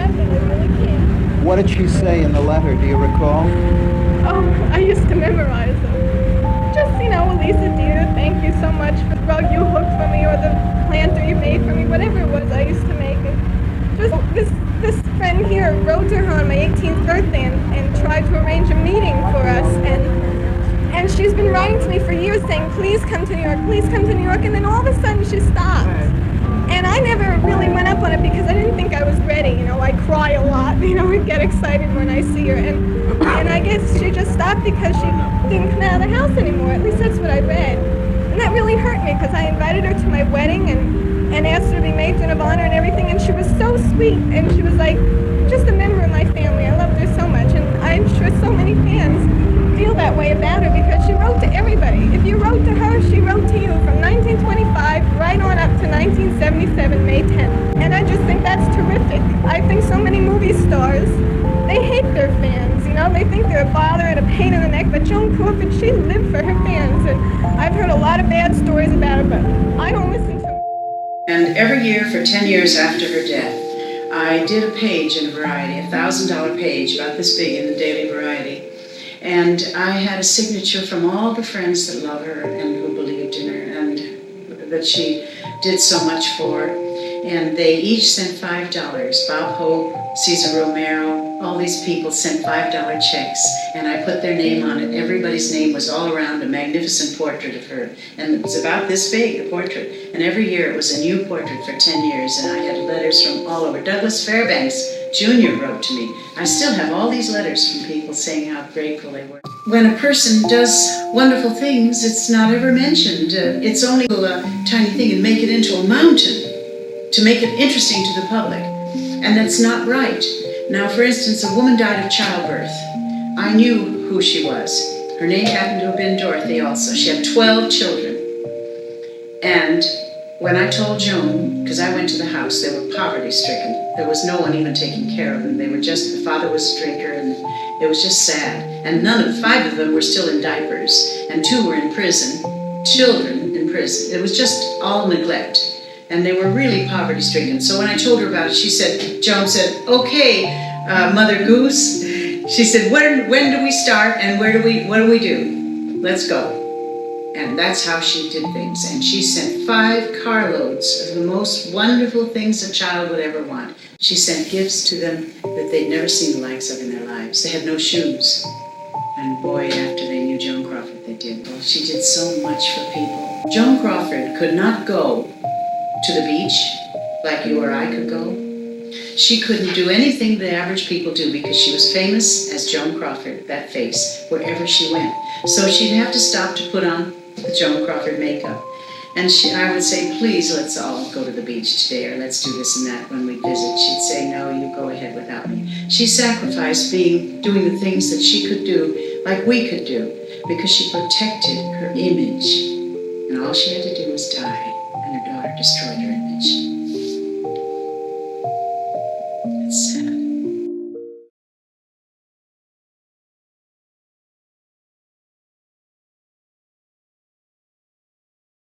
happened. I really can't. What did she say in the letter? Do you recall? Oh, I used to memorize them. Just, Elisa dear, thank you so much for the rug you hooked for me or the planter you made for me, whatever it was I used to make. And just this friend here wrote to her on my 18th birthday and tried to arrange a meeting for us. And she's been writing to me for years saying, please come to New York, please come to New York. And then all of a sudden she stopped. And I never really went up on it because I didn't think I was ready. I cry a lot. I get excited when I see her. And I guess she just stopped because she didn't come out of the house anymore. At least that's what I read. And that really hurt me because I invited her to my wedding and asked her to be matron of honor and everything. And she was so sweet. And she was like just a member of my family. I loved her so much. And I'm sure so many fans feel that way about her because she wrote to everybody. If you wrote to her, she wrote to you from 1925 right on up to 1977, May 10th. And I just think that's terrific. I think so many movie stars, they hate their fans, They think they're a bother and a pain in the neck, but Joan Crawford, she lived for her fans. And I've heard a lot of bad stories about her, but I don't listen to her. And every year for 10 years after her death, I did a page in Variety, a $1,000 page about this big in the Daily Variety. And I had a signature from all the friends that love her and who believed in her and that she did so much for. And they each sent $5. Bob Hope, Cesar Romero, all these people sent $5 checks. And I put their name on it. Everybody's name was all around a magnificent portrait of her. And it was about this big, the portrait. And every year it was a new portrait for 10 years. And I had letters from all over. Douglas Fairbanks Jr. wrote to me. I still have all these letters from people saying how grateful they were. When a person does wonderful things, it's not ever mentioned. It's only a tiny thing and make it into a mountain to make it interesting to the public. And that's not right. Now, for instance, a woman died of childbirth. I knew who she was. Her name happened to have been Dorothy also. She had 12 children. And when I told Joan, because I went to the house, they were poverty-stricken. There was no one even taking care of them. The father was a drinker, and it was just sad. And 5 of them were still in diapers, and 2 were in prison, children in prison. It was just all neglect. And they were really poverty-stricken. So when I told her about it, Joan said, okay, Mother Goose. She said, when do we start and what do we do? Let's go. And that's how she did things. And she sent 5 carloads of the most wonderful things a child would ever want. She sent gifts to them that they'd never seen the likes of in their lives. They had no shoes. And boy, after they knew Joan Crawford, they did. Well, she did so much for people. Joan Crawford could not go to the beach like you or I could go. She couldn't do anything the average people do because she was famous as Joan Crawford, that face, wherever she went. So she'd have to stop to put on the Joan Crawford makeup. And I would say, please, let's all go to the beach today, or let's do this and that when we visit. She'd say, no, you go ahead without me. She sacrificed doing the things that she could do like we could do because she protected her image. And all she had to do was die, and her daughter destroyed her image. It's sad.